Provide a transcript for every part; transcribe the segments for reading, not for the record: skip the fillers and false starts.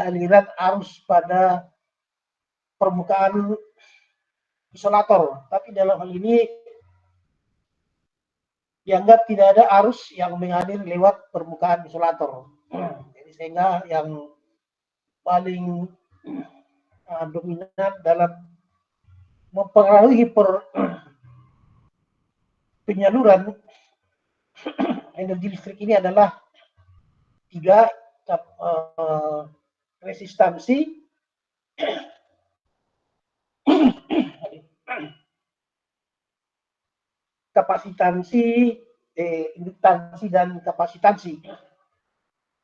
aliran arus pada permukaan isolator. Tapi dalam hal ini dianggap tidak ada arus yang mengalir lewat permukaan isolator. Jadi sehingga yang paling dominan dalam mempengaruhi penyaluran energi listrik ini adalah tiga resistansi, kapasitansi, induktansi dan kapasitansi.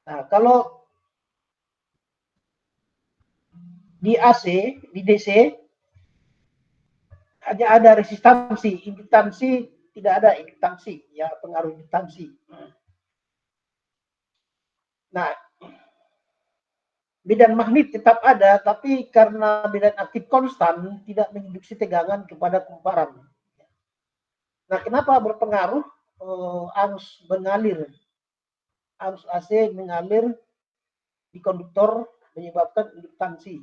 Nah, kalau di AC, di DC hanya ada resistansi, induktansi tidak ada induktansi, ya pengaruh induktansi. Nah, medan magnet tetap ada, tapi karena medan aktif konstan tidak menginduksi tegangan kepada kumparan. Nah, kenapa berpengaruh arus mengalir? Arus AC mengalir di konduktor menyebabkan induktansi.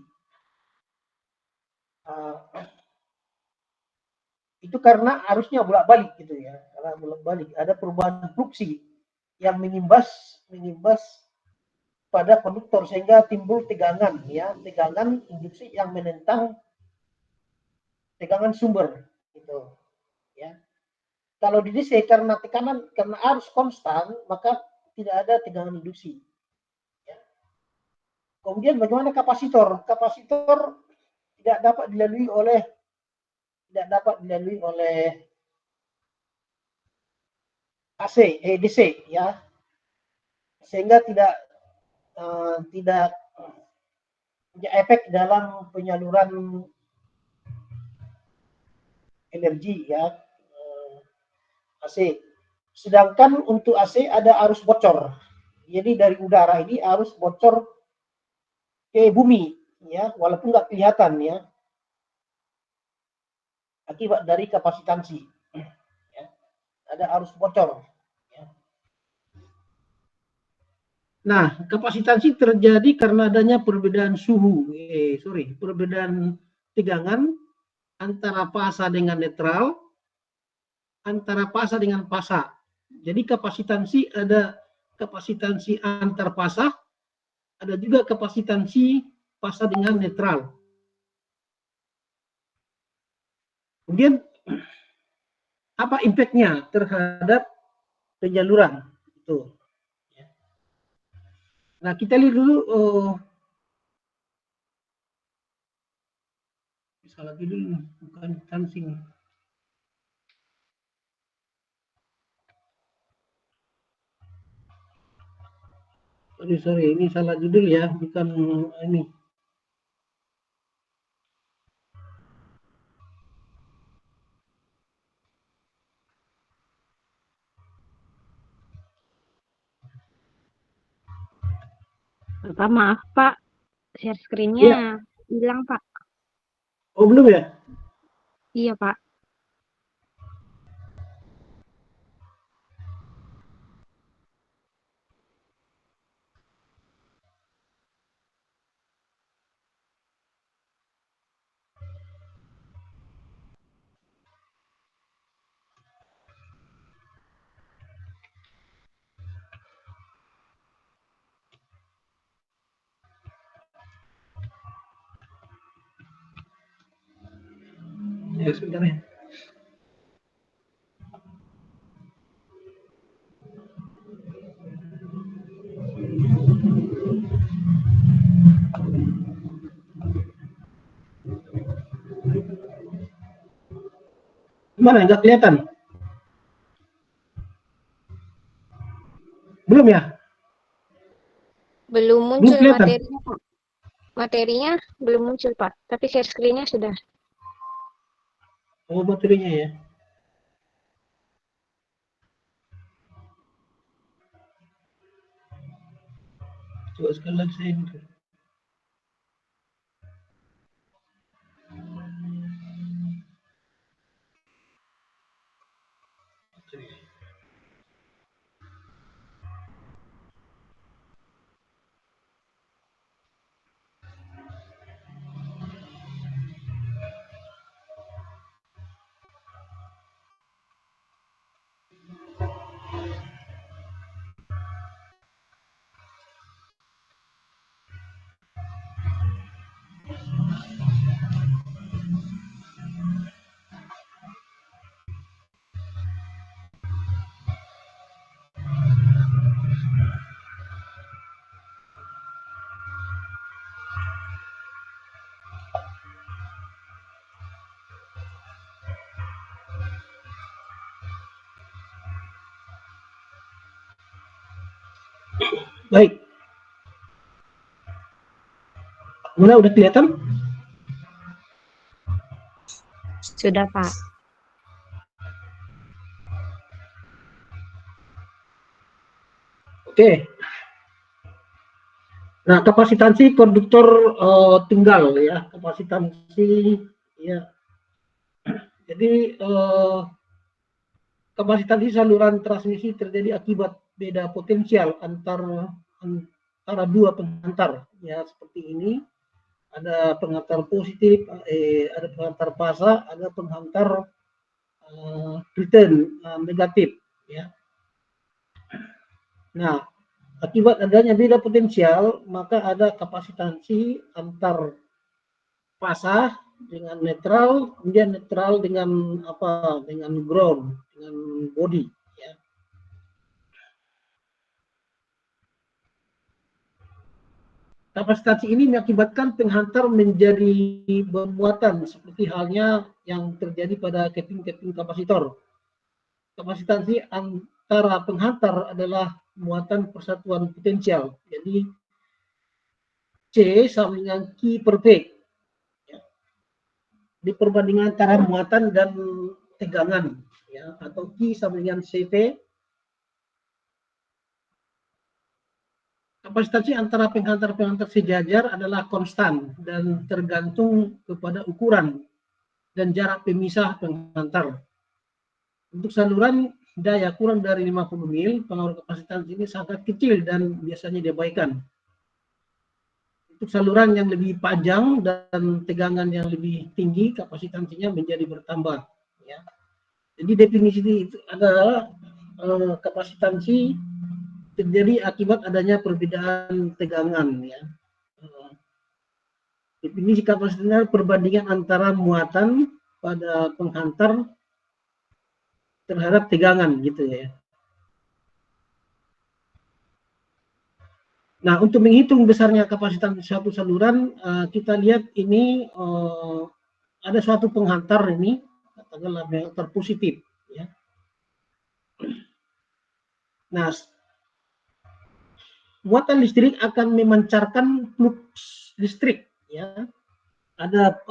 Itu karena arusnya bolak-balik gitu ya, karena bolak-balik ada perubahan fluksi yang mengimbas pada konduktor sehingga timbul tegangan ya, tegangan induksi yang menentang tegangan sumber gitu ya. Kalau di DC karena tekanan, karena arus konstan, maka tidak ada tegangan induksi ya. Kemudian bagaimana kapasitor? Kapasitor tidak dapat dilalui oleh AC, DC ya, sehingga tidak punya efek dalam penyaluran energi ya, AC. Sedangkan untuk AC ada arus bocor. Jadi dari udara ini arus bocor ke bumi ya, walaupun nggak kelihatan ya, akibat dari kapasitansi. Ya. Ada arus bocor. Ya. Nah, kapasitansi terjadi karena adanya perbedaan perbedaan tegangan antara fasa dengan netral, antara fasa dengan fasa. Jadi kapasitansi ada kapasitansi antar fasa, ada juga kapasitansi fasa dengan netral. Kemudian apa impactnya terhadap penyaluran itu? Nah, kita lihat dulu salah dulu bukan tansing. Sorry, ini salah judul ya, bukan ini. Pak, maaf Pak, share screen-nya hilang Pak. Oh belum ya? Iya Pak. Ya sebentar ya. Gimana? Nggak kelihatan? Belum ya? Belum muncul Belum kelihatan? materinya Pak. Materinya belum muncul Pak, tapi share screen-nya sudah. Oh materinya ya. Coba sekali lagi saya ini. Baik. Udah kelihatan? Sudah, Pak. Oke. Nah, kapasitansi konduktor tunggal ya, kapasitansi ya. Jadi kapasitansi saluran transmisi terjadi akibat beda potensial antara dua penghantar ya, seperti ini. Ada penghantar positif, ada penghantar fasa, ada penghantar return negatif ya. Nah, akibat adanya beda potensial, maka ada kapasitansi antar fasa dengan netral, kemudian netral dengan apa? Dengan ground, dengan body ya. Kapasitansi ini mengakibatkan penghantar menjadi bermuatan seperti halnya yang terjadi pada keping-keping kapasitor. Kapasitansi antara penghantar adalah muatan persatuan potensial. Jadi C sama dengan Q per V. Ya. Di perbandingan antara muatan dan tegangan ya, atau Q sama dengan CV. Kapasitansi antara penghantar-penghantar sejajar adalah konstan dan tergantung kepada ukuran dan jarak pemisah penghantar. Untuk saluran daya kurang dari 50 mil, pengaruh kapasitansi ini sangat kecil dan biasanya diabaikan. Untuk saluran yang lebih panjang dan tegangan yang lebih tinggi, kapasitansinya menjadi bertambah. Ya. Jadi definisi itu adalah kapasitansi terjadi akibat adanya perbedaan tegangan ya. Definisi kapasitas perbandingan antara muatan pada penghantar terhadap tegangan gitu ya. Nah, untuk menghitung besarnya kapasitas suatu saluran, kita lihat ini ada suatu penghantar ini, katakanlah penghantar positif ya. Nah, muatan listrik akan memancarkan flux listrik ya. Ada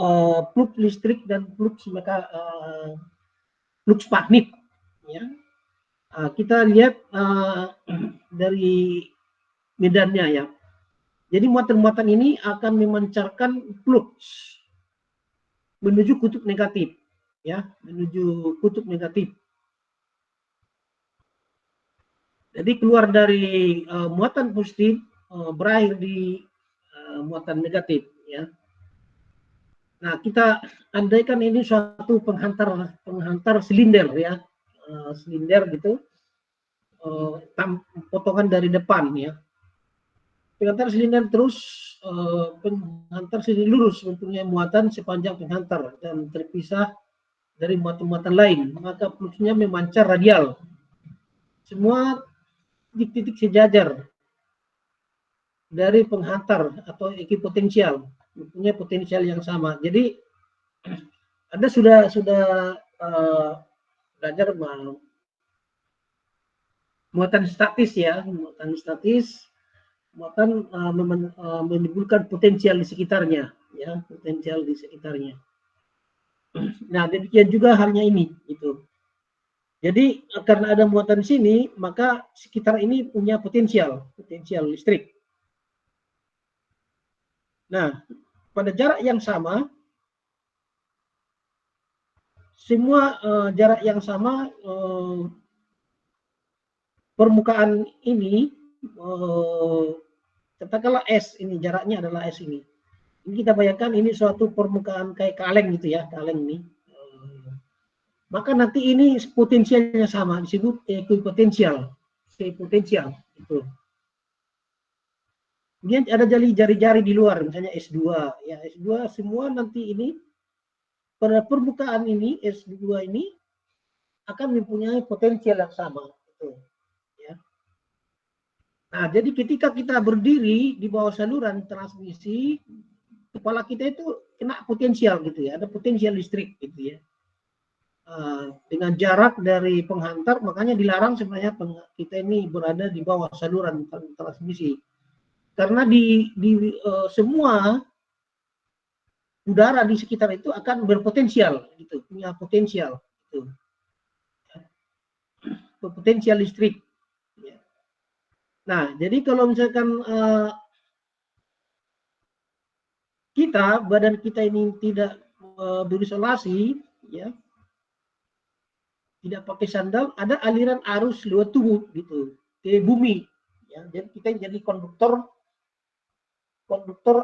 flux listrik dan flux magnet ya. Kita lihat dari medannya ya. Jadi muatan-muatan ini akan memancarkan flux menuju kutub negatif ya, menuju kutub negatif. Jadi keluar dari muatan positif berakhir di muatan negatif ya. Nah, kita andaikan ini suatu penghantar silinder ya, silinder gitu, potongan dari depan ya. Penghantar silinder terus penghantar silinder lurus mempunyai muatan sepanjang penghantar dan terpisah dari muatan-muatan lain, maka fluxnya memancar radial. Semua titik-titik sejajar dari penghantar atau ekipotensial mempunyai potensial yang sama. Jadi Anda sudah belajar muatan statis ya, muatan statis, muatan menimbulkan potensial di sekitarnya, ya, potensial di sekitarnya. Nah, demikian juga halnya ini, gitu. Jadi karena ada muatan di sini, maka sekitar ini punya potensial listrik. Nah, pada jarak yang sama, semua jarak yang sama, permukaan ini, katakanlah S, ini jaraknya adalah S ini. Ini kita bayangkan ini suatu permukaan kayak kaleng gitu ya, kaleng ini. Maka nanti ini potensialnya sama, disebut ekuipotensial. Ekuipotensial itu. Kemudian ada jari-jari di luar, misalnya S2. Ya, S2 semua nanti ini pada permukaan ini S2 ini akan mempunyai potensial yang sama. Gitu. Ya. Nah, jadi ketika kita berdiri di bawah saluran transmisi, kepala kita itu kena potensial gitu ya, ada potensial listrik gitu ya. dengan jarak dari penghantar, makanya dilarang sebenarnya kita ini berada di bawah saluran transmisi. Karena di semua udara di sekitar itu akan berpotensial, gitu, punya potensial, gitu. Potensial listrik. Nah, jadi kalau misalkan badan kita ini tidak berisolasi, ya, tidak pakai sandal, ada aliran arus lewat tubuh, gitu, ke bumi, ya. Jadi kita jadi konduktor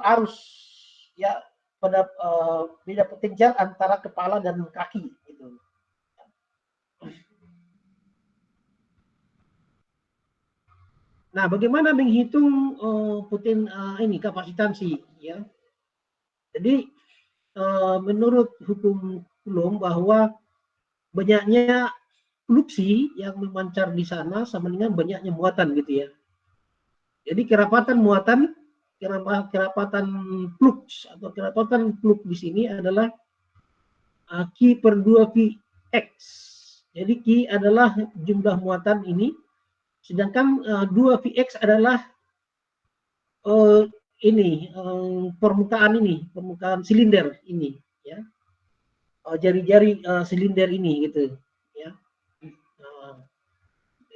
arus, ya, pada beda potensial antara kepala dan kaki, gitu. Nah, bagaimana menghitung ini kapasitansi, ya? Jadi menurut hukum Coulomb bahwa banyaknya fluksi yang memancar di sana sama dengan banyaknya muatan, gitu ya. Jadi kerapatan flux atau kerapatan flux di sini adalah Q per 2Vx. Jadi Q adalah jumlah muatan ini, sedangkan 2Vx adalah permukaan silinder ini, ya, jari-jari silinder ini, gitu, ya,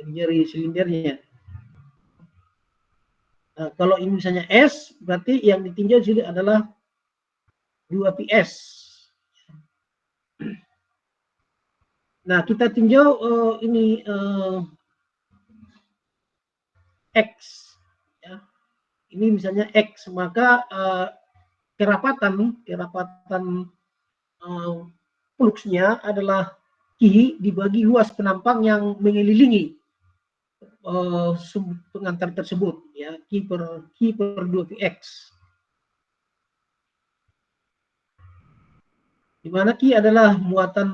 jari-jari silindernya. Nah, kalau ini misalnya S, berarti yang ditinjau sini adalah 2Ps. Nah, kita tinjau ini X, ya. Ini misalnya X, maka kerapatan fluxnya adalah Q dibagi luas penampang yang mengelilingi pengantar tersebut, ya, Q per 2Px, di mana Q adalah muatan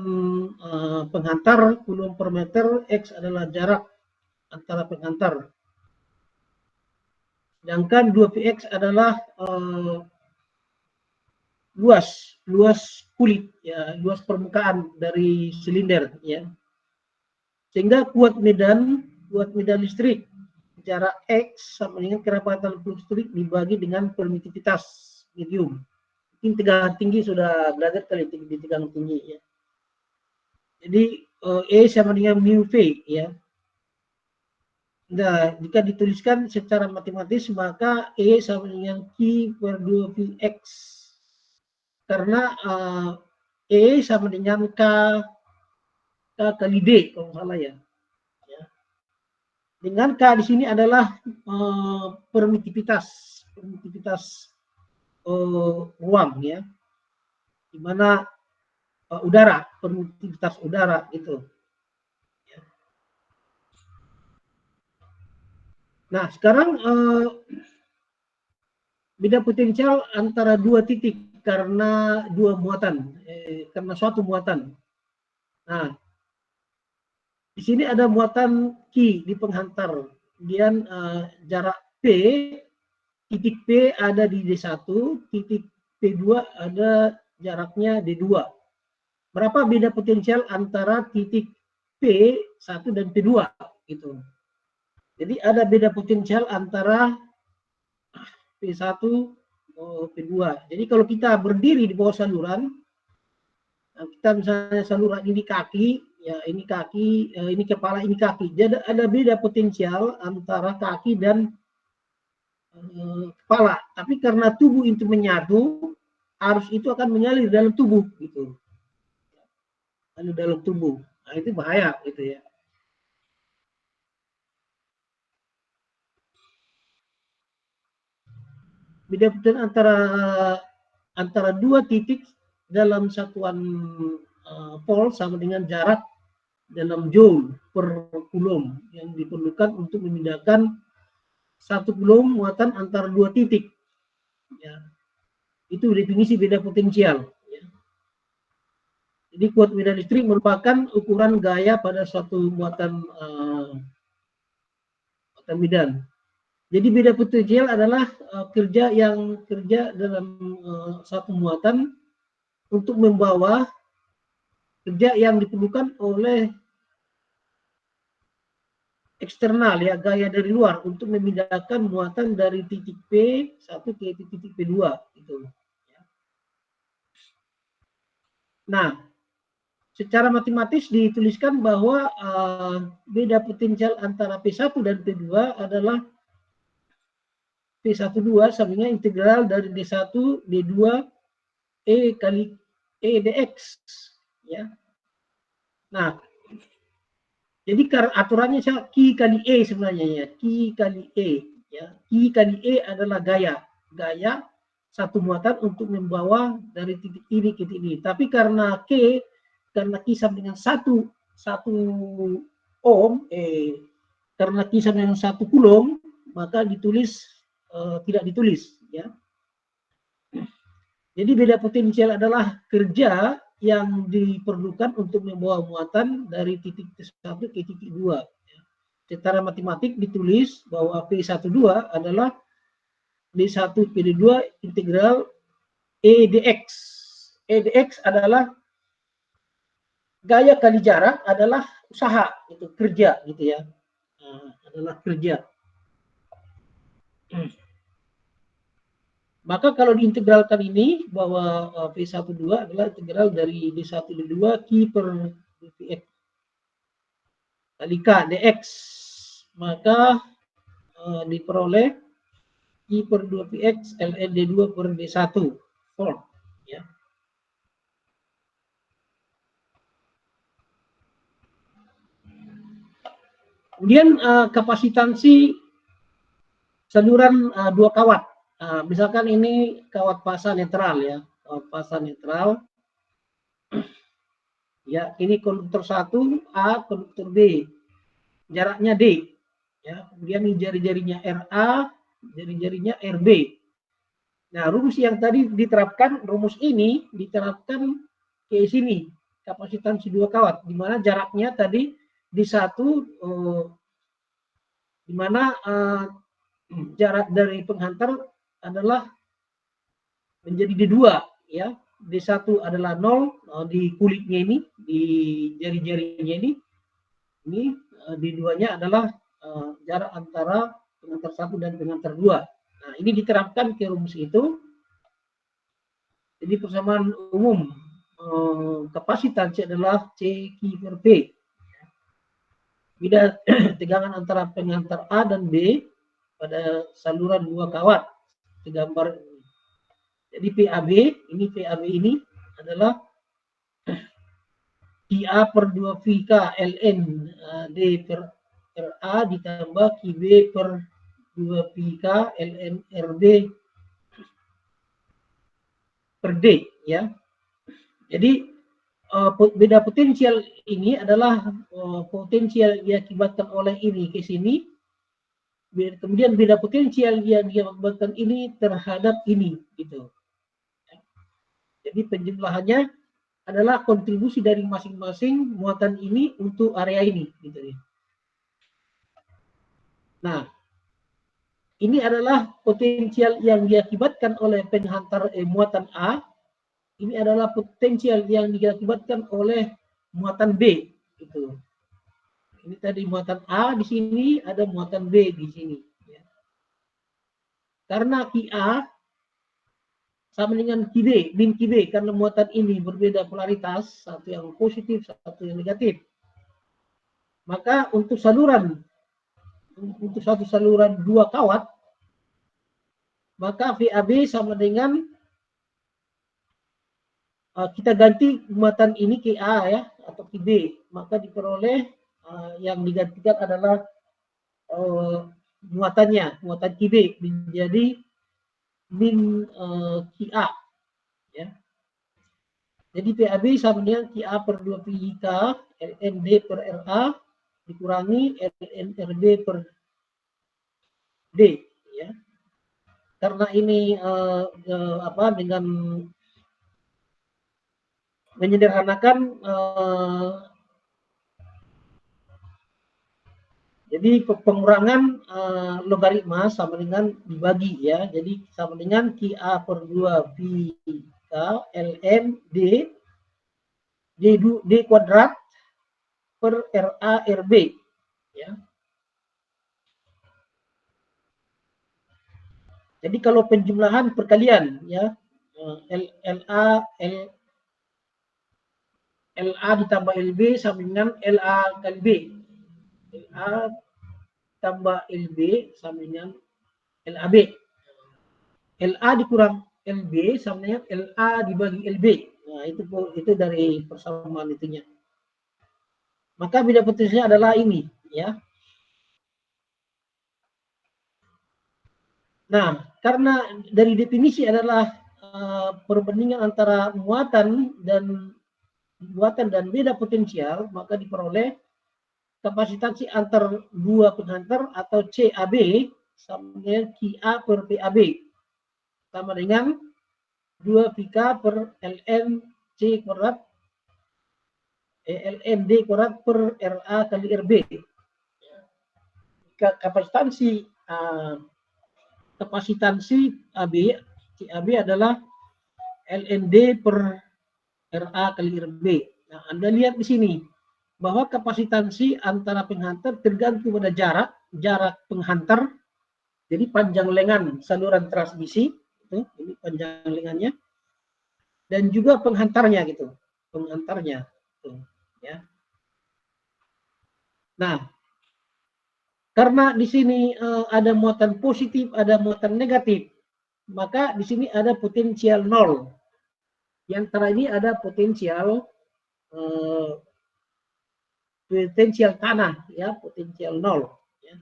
penghantar Coulomb per meter, X adalah jarak antara penghantar, sedangkan 2Px adalah luas kulit, ya, luas permukaan dari silinder, ya, sehingga kuat medan listrik jarak X sama dengan kerapatan flux listrik dibagi dengan permitivitas medium. Mungkin tegangan tinggi sudah belajar kali di tegangan tinggi, ya. Jadi E sama dengan mu V, ya. Nah, jika dituliskan secara matematis maka E sama dengan Q per 2Vx, karena E sama dengan K kali D kalau salah, ya. Dengan K di sini adalah permitivitas ruang, ya, di mana permitivitas udara, gitu. Nah, sekarang beda potensial antara dua titik karena karena suatu muatan. Nah, di sini ada muatan Q di penghantar, kemudian jarak P, titik P ada di D1, titik P2 ada jaraknya D2. Berapa beda potensial antara titik P1 dan P2, gitu. Jadi ada beda potensial antara P1 P2. Jadi kalau kita berdiri di bawah saluran, kita misalnya saluran ini kaki, ya, ini kaki, ini kepala, ini kaki. Jadi ada beda potensial antara kaki dan kepala. Tapi karena tubuh itu menyatu, arus itu akan mengalir dalam tubuh, gitu. Lalu dalam tubuh. Nah, itu bahaya, gitu, ya. Beda potensial antara dua titik dalam satuan volt sama dengan jarak dalam joule per coulomb yang diperlukan untuk memindahkan 1 coulomb muatan antara dua titik, ya. Itu definisi beda potensial, ya. Jadi kuat medan listrik merupakan ukuran gaya pada suatu muatan medan. Jadi beda potensial adalah kerja dalam satu muatan untuk membawa kerja yang diperlukan oleh eksternal ya, gaya dari luar untuk memindahkan muatan dari titik P1 ke titik P2 gitu. Nah, secara matematis dituliskan bahwa beda potensial antara P1 dan P2 adalah P12 sama dengan integral dari D1 D2 E kali E dx ya. Nah, jadi aturannya Q kali E sebenarnya ya, Q kali E ya. Q kali E adalah gaya satu muatan untuk membawa dari titik ini ke titik ini. Tapi karena Q sama dengan 1 ohm, karena Q sama dengan 1 coulomb, maka ditulis tidak ditulis ya. Jadi beda potensial adalah kerja yang diperlukan untuk membawa muatan dari titik T1 ke titik 2. Secara matematik ditulis bahwa P12 adalah D1 PD2 integral E dx. E dx adalah gaya kali jarak adalah usaha, itu kerja gitu ya. Adalah kerja. Maka kalau diintegralkan ini bahwa P12 adalah integral dari D1 D2 Q per dpx kali K dx, maka diperoleh Q per 2px ln D2 per D1 form ya. Kemudian kapasitansi saluran dua kawat. Misalkan ini kawat fasa netral ya, kawat fasa netral. Ya, ini konduktor 1 A, konduktor B. Jaraknya D. Ya, kemudian ini jari-jarinya RA, jari-jarinya RB. Nah, rumus yang tadi diterapkan, rumus ini diterapkan ke sini, kapasitansi dua kawat, di mana jaraknya tadi di satu, di mana jarak dari penghantar adalah menjadi D2 ya. D1 adalah 0 di kulitnya ini, di jari-jarinya ini D2-nya adalah jarak antara penghantar 1 dan penghantar 2. Nah, ini diterapkan ke rumus itu. Jadi persamaan umum kapasitansi adalah CQ per P. Beda tegangan antara penghantar A dan B pada saluran dua kawat. Gambar ini. Jadi PAB ini adalah QA per 2 VK ln D per RA ditambah QB per 2 VK ln RB per D ya. Jadi beda potensial ini adalah potensial diakibatkan oleh ini ke sini, kemudian beda potensial yang diakibatkan ini terhadap ini gitu. Jadi penjumlahannya adalah kontribusi dari masing-masing muatan ini untuk area ini gitu ya. Nah, ini adalah potensial yang diakibatkan oleh penghantar muatan A. Ini adalah potensial yang diakibatkan oleh muatan B gitu. Ini tadi muatan A di sini, ada muatan B di sini ya. Karena QA sama dengan QB, min QB, karena muatan ini berbeda polaritas, satu yang positif, satu yang negatif. Maka untuk satu saluran dua kawat, maka VAB sama dengan kita ganti muatan ini ke A ya, atau ke B, maka diperoleh yang digantikan adalah muatan QB menjadi min QA ya. Jadi PAB sama dengan QA per 2 PIK ln D per RA dikurangi ln RB per D ya. Karena ini dengan menyederhanakan jadi pengurangan logaritma sama dengan dibagi ya. Jadi sama dengan QA per 2 PK ln D D kuadrat per RA RB, ya. Jadi kalau penjumlahan perkalian, ya, LA ditambah LB sama dengan LA kali B. LA tambah LB sama dengan LAB. LA dikurang LB sama dengan LA dibagi LB. Nah, itu dari persamaan itunya. Maka beda potensinya adalah ini, ya. Nah, karena dari definisi adalah perbandingan antara muatan dan beda potensial, maka diperoleh kapasitansi antar dua penghantar atau CAB sama dengan QA per PAB sama dengan 2 VK per LN C kuadrat LND kuadrat per RA kali RB. Kapasitansi CAB adalah LND per RA kali RB. Nah, Anda lihat di sini bahwa kapasitansi antara penghantar tergantung pada jarak penghantar. Jadi panjang lengan saluran transmisi itu, ini panjang lengannya, dan juga penghantarnya gitu, penghantarnya, gitu, ya. Nah, karena di sini ada muatan positif, ada muatan negatif, maka di sini ada potensial nol. Yang antara ini ada potensial tanah, ya, potensial nol. Ya.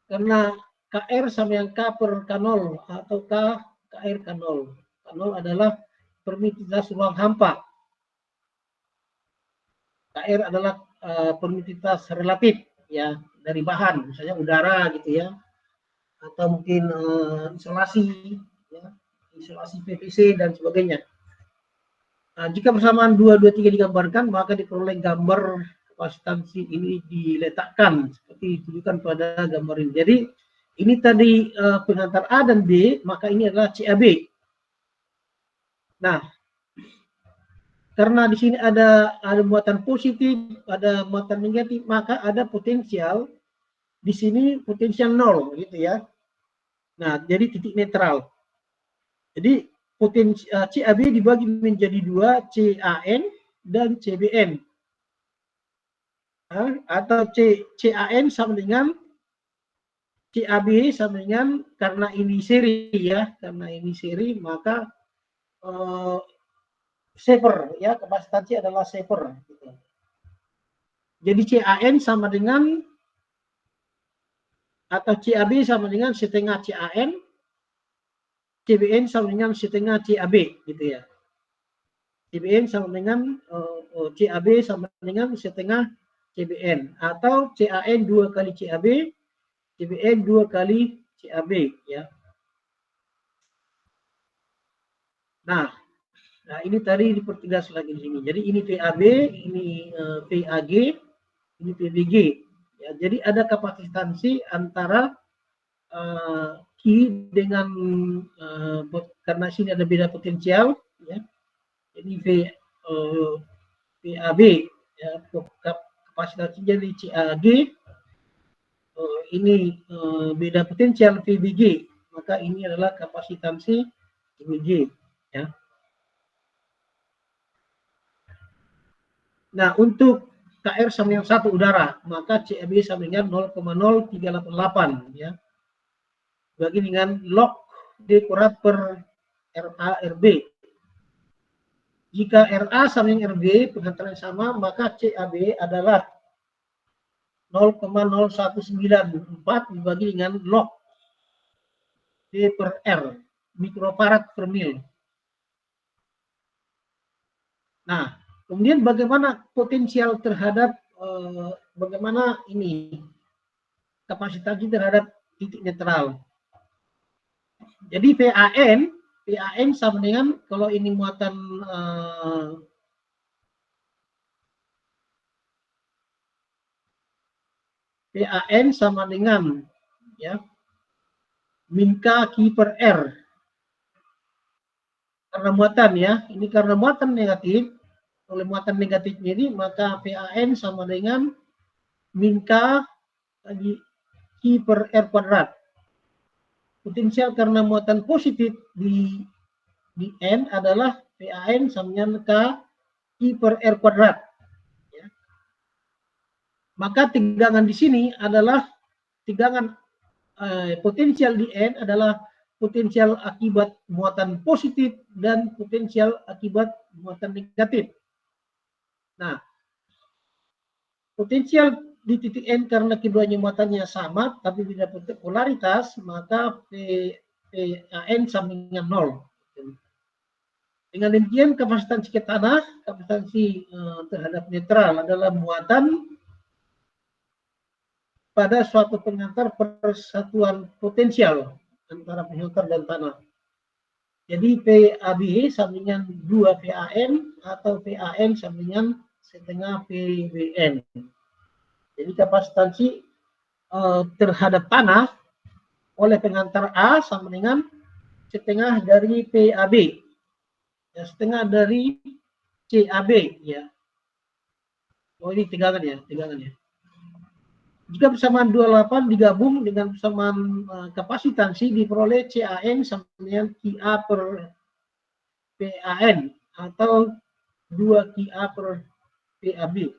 Karena KR sama yang K per K0 atau KR K0. K0 adalah permitivitas ruang hampa. KR adalah permitivitas relatif, ya, dari bahan, misalnya udara gitu ya, atau mungkin isolasi, ya, isolasi PVC dan sebagainya. Nah, jika persamaan 2, 2, 3 digambarkan, maka diperoleh gambar kapasitansi ini diletakkan seperti ditunjukkan pada gambar ini. Jadi ini tadi penghantar A dan B, maka ini adalah CAB. Nah, karena di sini ada muatan positif, ada muatan negatif, maka ada potensial di sini potensial nol, gitu ya. Nah, jadi titik netral. Jadi potensi CAB dibagi menjadi 2, CAN dan CBN. Atau CAN sama dengan CAB sama dengan, karena ini seri ya, karena ini seri maka saver ya, kapasitansi adalah saver. Gitu. Jadi CAN sama dengan atau CAB sama dengan setengah CAN, CBN sama dengan setengah CAB gitu ya. CBN sama dengan CAB sama dengan setengah CBN atau CAN 2 kali CAB, CBN 2 kali CAB ya. Nah, ini tadi dipertegas lagi di sini. Jadi ini PAB, ini PAG, ini PBG. Ya, jadi ada kapasitansi antara Q dengan karena sini ada beda potensial, ya. Jadi PAB, ya, kapasitansi jadi CAG, ini beda potensial PBG, maka ini adalah kapasitansi PBG, ya. Nah, untuk KR sama dengan 1 udara, maka CAB sama dengan 0,0388 ya. Bagi dengan log D kuadrat per RA RB. Jika RA sama dengan RB, penghantaran sama, maka CAB adalah 0,0194 dibagi dengan log D per R, mikrofarad per mil. Nah, kemudian bagaimana potensial terhadap bagaimana ini kapasitasnya terhadap titik netral. Jadi PAN sama dengan kalau ini muatan PAN sama dengan ya min K Q per R. Karena muatan ya, ini karena muatan negatif, oleh muatan negatifnya ini, maka PAN sama dengan min K kali Q per R kuadrat. Potensial karena muatan positif di N adalah PAN sama dengan K Q per R kuadrat. Ya. Maka tegangan di sini adalah tegangan potensial di N adalah potensial akibat muatan positif dan potensial akibat muatan negatif. Nah, potensial di titik N karena keduanya muatannya sama tapi beda polaritas, maka PAN sama dengan 0. Dengan demikian kapasitansi ke tanah, kapasitansi terhadap netral adalah muatan pada suatu pengantar persatuan potensial antara pengantar dan tanah. Jadi PAB sama dengan 2 PAN atau PAN sama dengan setengah PBN. Jadi kapasitansi terhadap tanah oleh pengantar A sama dengan setengah dari PAB, ya, setengah dari CAB, ya. Oh, ini tegangannya. Jika persamaan 28 digabung dengan persamaan kapasitansi, diperoleh CAN sama dengan QA per PAN atau 2 QA per PAB.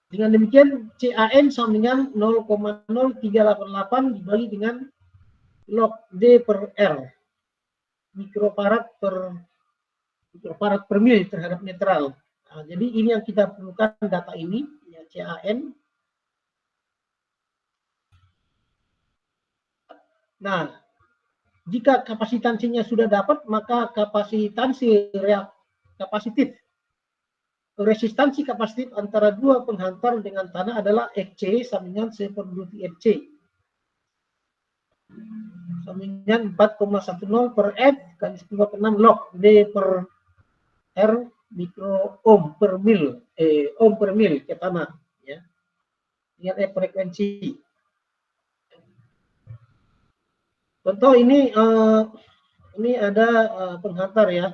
Dengan demikian CAN sama dengan 0,0388 dibagi dengan log D per R, mikrofarad per mil terhadap netral. Nah, jadi ini yang kita perlukan, data ini, ya, CAN. Nah, jika kapasitansinya sudah dapat, maka kapasitansi kapasitif, resistansi kapasitif antara dua penghantar dengan tanah adalah Fc sama dengan 1/2 Fc. Sama dengan 4,10 per F kali 10/6 log D per R mikro ohm per mil, ohm per mil ke tanah, ya. Dengan frekuensi. Contoh ini ada penghantar, ya.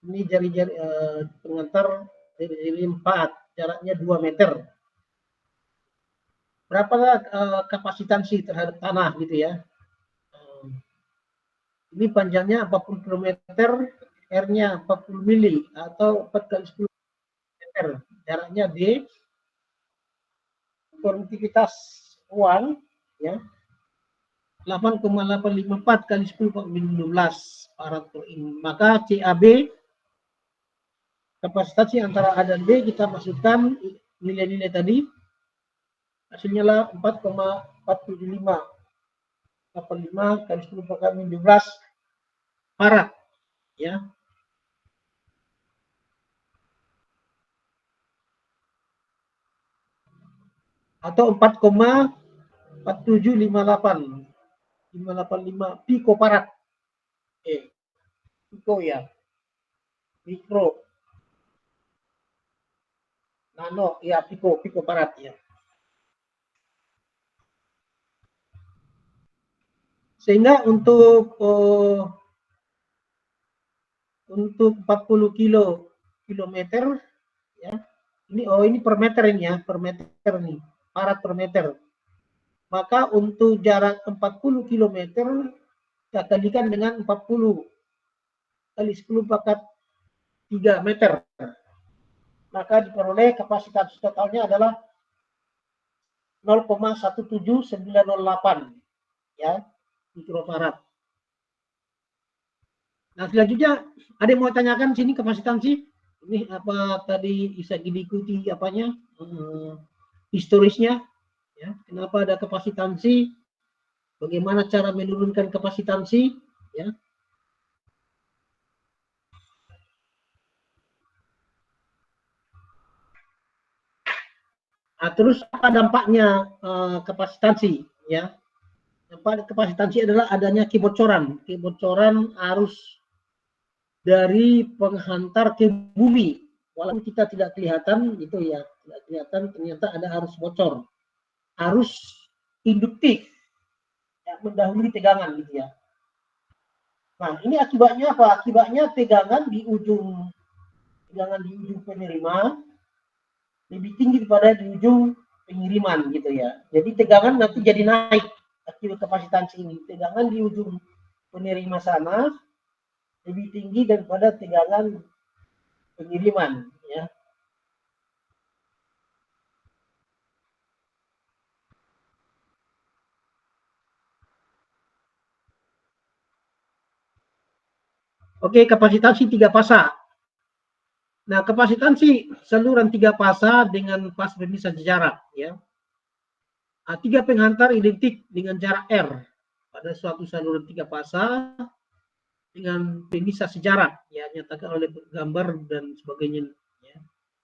Ini jari-jari pengantar jari 4, jaraknya 2 meter. Berapa kapasitansi terhadap tanah, gitu ya. Ini panjangnya 40 km, R-nya 40 mili atau 4 kali 10 meter. Jaraknya D, konduktilitas 1, ya. 8,854 kali 10⁻12 farad per in. Maka CAB, kapasitansi antara A dan B, kita masukkan nilai-nilai tadi, hasilnya lah 4,475 85 kali 10⁻12 farad, ya. Atau 4,4758 585 pikofarad. Piko, ya. Mikro. Nano, ya, pikofarad, ya. Sehingga untuk 40 kilometer, ya. Ini per meter ini, ya, per meter nih, farad per meter. Maka untuk jarak 40 km kita kalikan dengan 40 kali 10⁻³ meter. Maka diperoleh kapasitas totalnya adalah 0,17908, ya, mikrofarad. Nah, selanjutnya ada yang mau tanyakan sini kapasitansi? Ini apa tadi bisa diikuti apanya? Historisnya, ya. Kenapa ada kapasitansi? Bagaimana cara menurunkan kapasitansi, ya. Nah, terus apa dampaknya kapasitansi, ya? Dampak kapasitansi adalah adanya kebocoran arus dari penghantar ke bumi. Walaupun kita tidak kelihatan, gitu ya, tidak kelihatan, ternyata ada arus bocor, arus induktif, ya, mendahului tegangan, gitu ya. Nah, ini akibatnya apa? Akibatnya tegangan di ujung tegangan di ujung penerima lebih tinggi daripada di ujung pengiriman gitu ya. Jadi tegangan nanti jadi naik akibat kapasitansi ini. Tegangan di ujung penerima sana lebih tinggi daripada tegangan pengiriman ya. Oke, kapasitansi 3 fasa. Nah, kapasitansi saluran 3 fasa dengan fase pemisah jarak ya. 3 penghantar identik dengan jarak R pada suatu saluran 3 fasa dengan pemisah sejarak ya, nyatakan oleh gambar dan sebagainya ya.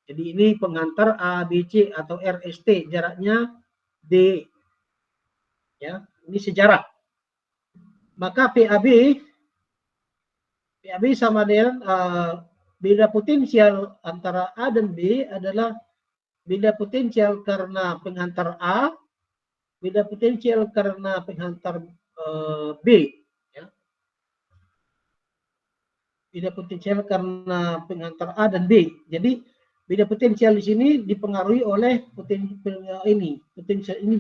Jadi ini penghantar A, B, C atau RST, jaraknya D ya. Ini sejarak. Maka PAB sama dengan beda potensial antara A dan B adalah beda potensial karena penghantar A, beda potensial karena penghantar B. Ya. Beda potensial karena penghantar A dan B. Jadi beda potensial di sini dipengaruhi oleh potensial ini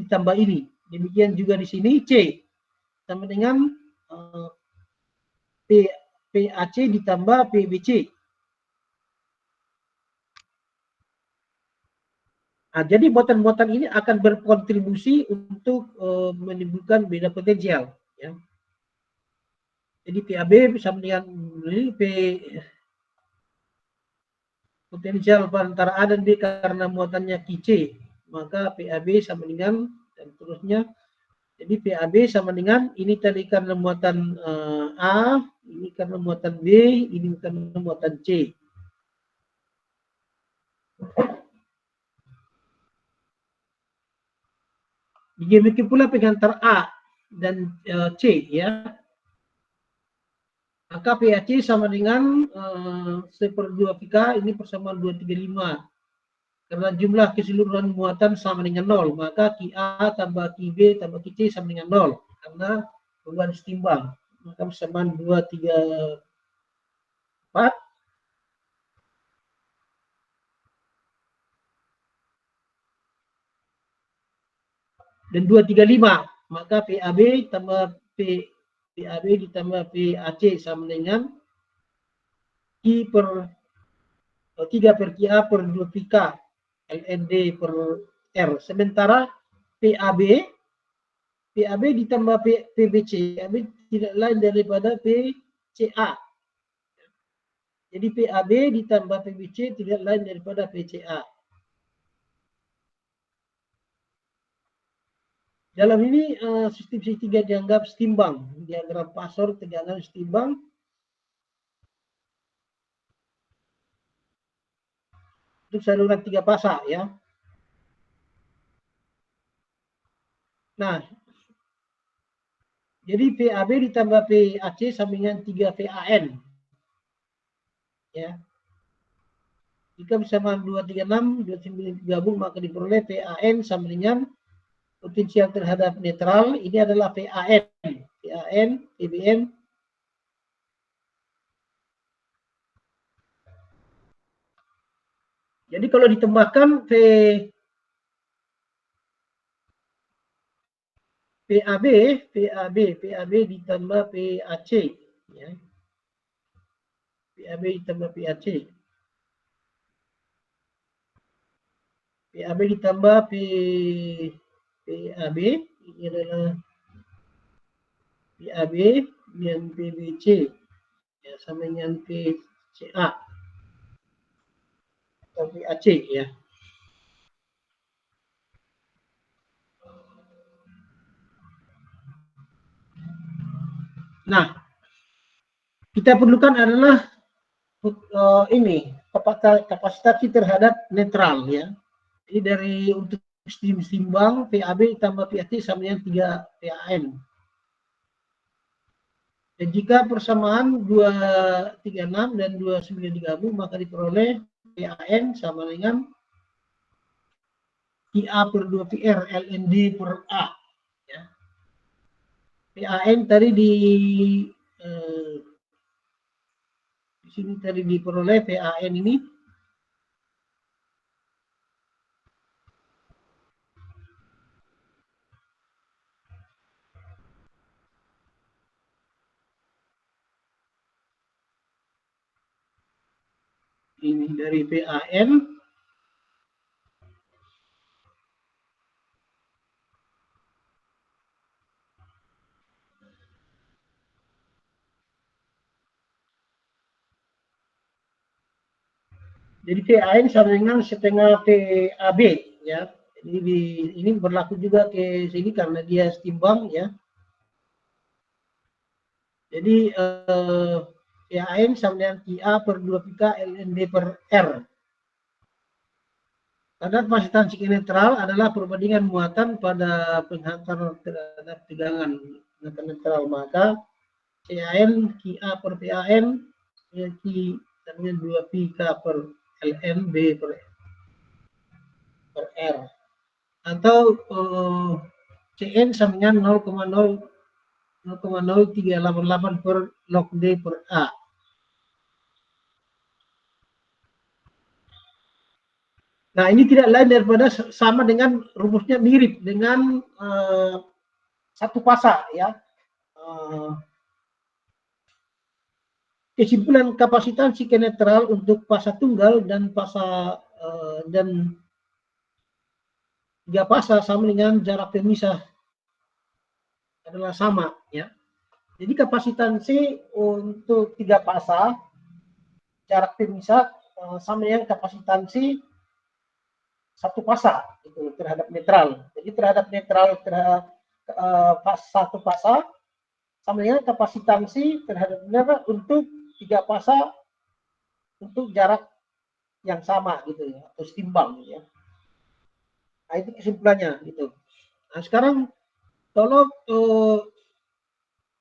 ditambah ini. Demikian juga di sini C sama dengan PAC ditambah PBC. Nah, jadi muatan-muatan ini akan berkontribusi untuk menimbulkan beda potensial. Ya. Jadi PAB sama dengan P potensial antara A dan B karena muatannya QC, maka PAB sama dengan dan seterusnya. Jadi PAB sama dengan ini tadi karena muatan A, ini karena muatan B, ini karena muatan C. Demikian pula penghantar A dan C ya. Maka PAC sama dengan 1/2 PK ini persamaan 235. Karena jumlah keseluruhan muatan sama dengan 0, maka QA tambah QB tambah QC sama dengan 0. Karena beban setimbang. Maka persamaan 234 dan 235, maka PAB tambah PAB ditambah PAC sama dengan I per 3 per QA per 2 PK LND per R. Sementara PAB ditambah PBC, PAB tidak lain daripada PCA. Jadi PAB ditambah PBC tidak lain daripada PCA. Dalam ini sistem segitiga dianggap setimbang. Diagram Pasor tegangan setimbang. Untuk saluran 3 fasa ya. Nah, jadi PAB ditambah PAC sama dengan 3 PAN. Ya. Jika bersamaan 236, 29 gabung maka diperoleh PAN sama dengan potensial terhadap netral. Ini adalah PAN, PBN. Jadi kalau ditambahkan PAB ditambah PAC, ya. PAB ditambah PAC. PAB ditambah PAB, ini adalah PAB dengan PBC, ya, sama dengan PCA atau PAC ya. Nah, kita perlukan adalah ini kapasitas terhadap netral ya. Jadi dari untuk setimbang PAB tambah PAC sama dengan 3 PAN. Dan jika persamaan 236 dan 29 digabung maka diperoleh PAN sama dengan PA per 2 PR LND per A. Ya. PAN tadi di sini tadi diperoleh PAN ini ini dari PAN jadi PAN sama dengan setengah PAB ya. Ini berlaku juga ke sini karena dia setimbang ya. Jadi PAN sama dengan QA per 2 pika LND per R. Kadar kapasitansi netral adalah perbandingan muatan pada penghantar terhadap tegangan netral. Maka PAN QA per PAN Q sama dengan 2 pika per LNB per R. Atau CN sama dengan 0,0388 per log D per A. Nah, ini tidak lain daripada sama dengan rumusnya mirip dengan satu fasa ya. Kesimpulan kapasitansi netral untuk fasa tunggal dan fasa dan 3 fasa sama dengan jarak pemisah adalah sama ya. Jadi kapasitansi untuk 3 fasa jarak pemisah sama dengan kapasitansi satu fasa itu terhadap netral. Jadi terhadap netral satu fasa sama dengan kapasitansi terhadap netral untuk 3 fasa untuk jarak yang sama gitu ya, atau setimbang ya. Nah, itu kesimpulannya gitu. Nah, sekarang kalau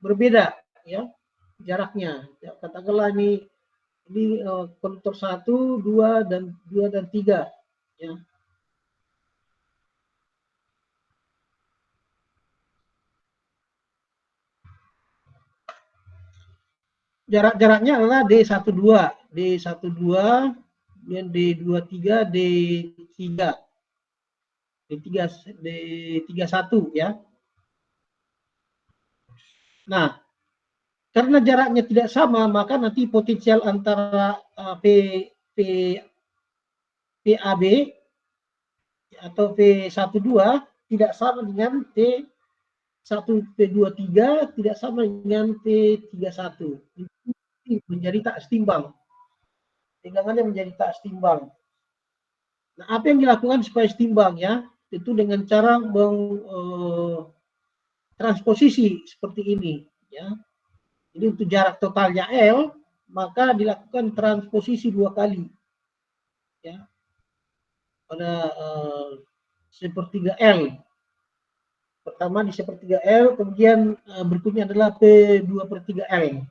berbeda ya jaraknya, ya, katakanlah ini konduktor 1, 2 dan 3 ya. Jarak-jaraknya adalah D12, kemudian D23, D3, D31 ya. Nah, karena jaraknya tidak sama, maka nanti potensial antara PAB atau P12 tidak sama dengan P23, tidak sama dengan P31. Menjadi tak setimbang. Tegangannya menjadi tak setimbang. Nah, apa yang dilakukan supaya setimbang ya? Itu dengan cara transposisi seperti ini ya. Jadi untuk jarak totalnya L, maka dilakukan transposisi 2 kali ya. Pada sepertiga L. Pertama di sepertiga L, kemudian berikutnya adalah P2/3L.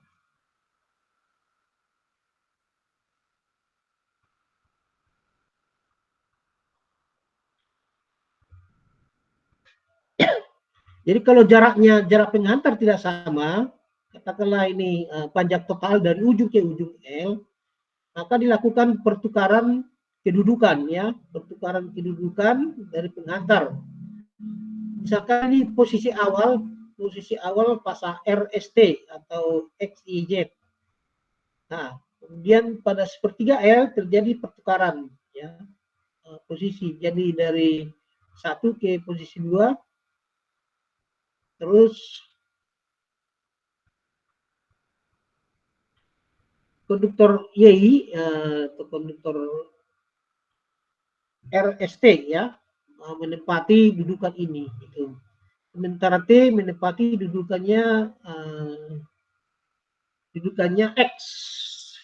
Jadi kalau jarak penghantar tidak sama, katakanlah ini panjang total dari ujung ke ujung L, maka dilakukan pertukaran kedudukan ya, pertukaran kedudukan dari penghantar. Misalkan ini posisi awal fasa RST atau XYZ. Nah, kemudian pada sepertiga L terjadi pertukaran ya, posisi. Jadi dari 1 ke posisi 2, terus konduktor Y atau konduktor RST ya menempati dudukan ini gitu. Sementara T menempati dudukannya X.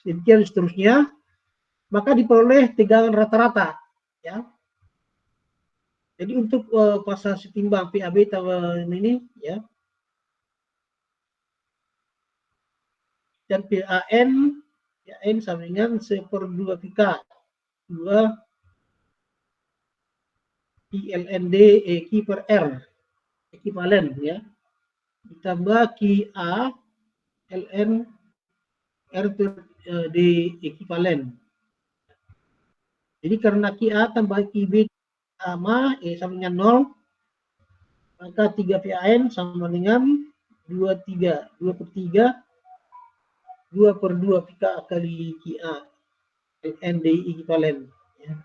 Demikian seterusnya, maka diperoleh tegangan rata-rata ya. Jadi untuk fasa setimbang PAB tahun ini ya, dan PAN sama dengan 1/2 pika 2 ILND Q per R ekuivalen ya, ditambah QA LN R per D ekuivalen. Jadi karena QA tambah QB sama sama dengan 0, maka 3 PAN sama dengan 2/3 pika kali QA. NDI ekivalen. Ya.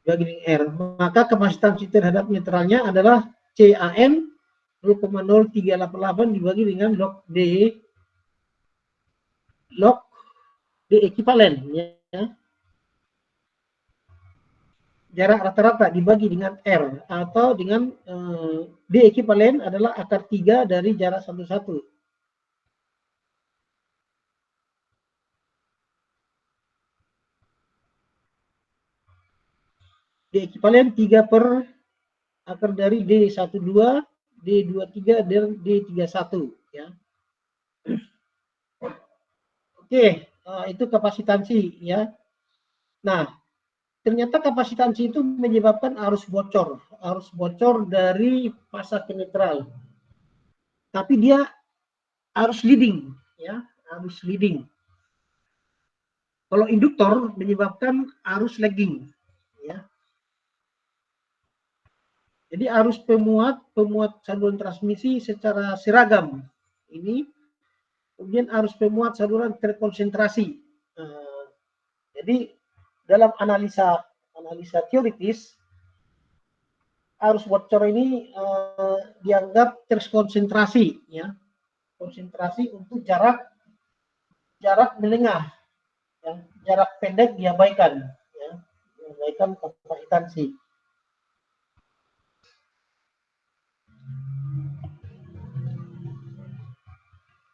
Dibagi dengan R. Maka kapasitansi terhadap netralnya adalah CAN 0,0388 dibagi dengan log D ekivalen. Ya. Jarak rata-rata dibagi dengan R atau dengan D ekivalen adalah akar 3 dari jarak 1,1. D ekivalen 3 per akar dari D12, D23, dan D31. Ya. Oke, itu kapasitansi. Ya. Nah, ternyata kapasitansi itu menyebabkan arus bocor dari fasa ke netral. Tapi dia arus leading, ya, arus leading. Kalau induktor menyebabkan arus lagging, ya. Jadi arus pemuat saluran transmisi secara seragam ini, kemudian arus pemuat saluran terkonsentrasi. Jadi dalam analisa teoritis, arus bocor ini dianggap terkonsentrasi, ya, konsentrasi untuk jarak menengah, ya. Jarak pendek diabaikan, ya, diabaikan kapasitansi.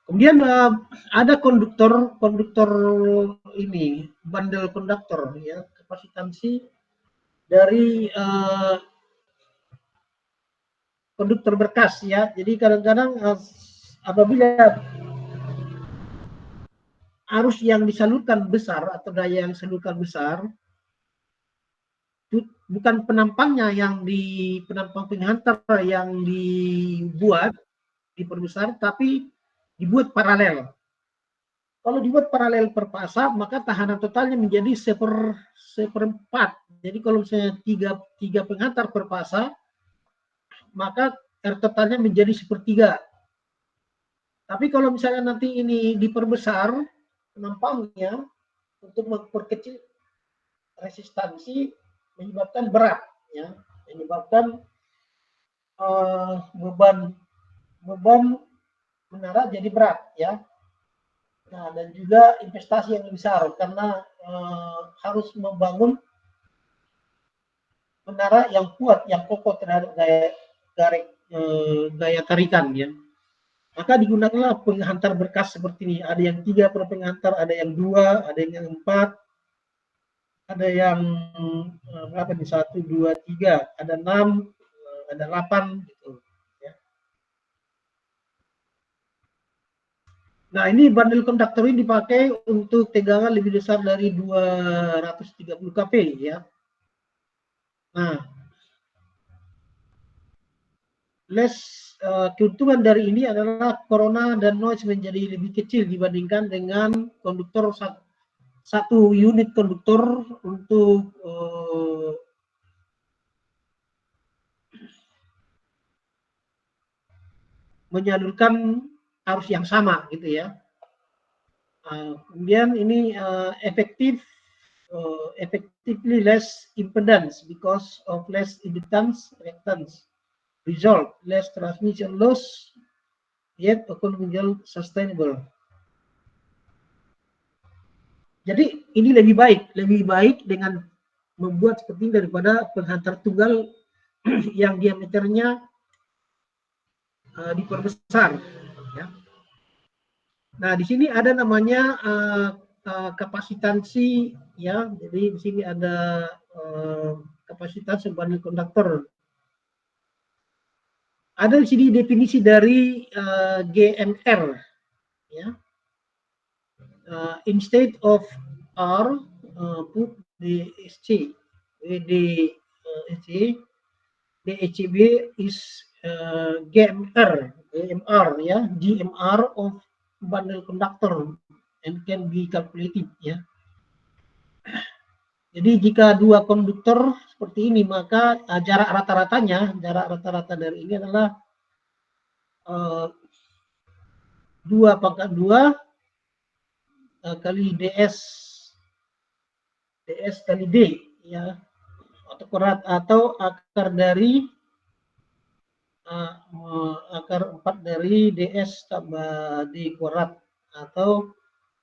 Kemudian ada konduktor ini, bundle konduktor, ya, kapasitansi dari konduktor berkas, ya. Jadi kadang-kadang apabila arus yang disalurkan besar atau daya yang disalurkan besar, bukan penampangnya yang di penampang penghantar yang dibuat diperbesar, tapi dibuat paralel. Kalau dibuat paralel per fasa, maka tahanan totalnya menjadi seperempat. Jadi kalau misalnya tiga penghantar per fasa, maka R totalnya menjadi sepertiga. Tapi kalau misalnya nanti ini diperbesar penampangnya untuk memperkecil resistansi, menyebabkan berat, ya, menyebabkan beban menara jadi berat, ya. Nah, dan juga investasi yang besar karena harus membangun menara yang kuat, yang kokoh terhadap gaya tarikan, ya. Maka digunakanlah penghantar berkas seperti ini. Ada yang 3 per penghantar, ada yang 2, ada yang 4, ada yang berapa nih, 1, 2, 3, ada 6, ada 8 gitu. Ya. Nah, ini bundle konduktor ini dipakai untuk tegangan lebih besar dari 230 kP, ya. Nah, keuntungan dari ini adalah corona dan noise menjadi lebih kecil dibandingkan dengan konduktor satu unit konduktor untuk menyalurkan arus yang sama, gitu, ya. Kemudian ini effectively less impedance because of less inductance, reactance. Result, less transmission loss, yet economically sustainable. Jadi ini lebih baik dengan membuat seperti ini daripada penghantar tunggal yang diameternya diperbesar, ya. Nah, di sini ada namanya kapasitansi, ya. Jadi di sini ada kapasitas bundle konduktor. Ada di sini definisi dari GMR, ya. Instead of R, put the SC. The HCB is GMR, ya, GMR of bundle conductor and can be calculated, ya. Jadi jika dua konduktor seperti ini, maka jarak rata-rata dari ini adalah 2 pangkat 2 kali ds ds kali d, ya, atau kuadrat, atau akar dari akar 4 dari ds tambah d kuadrat, atau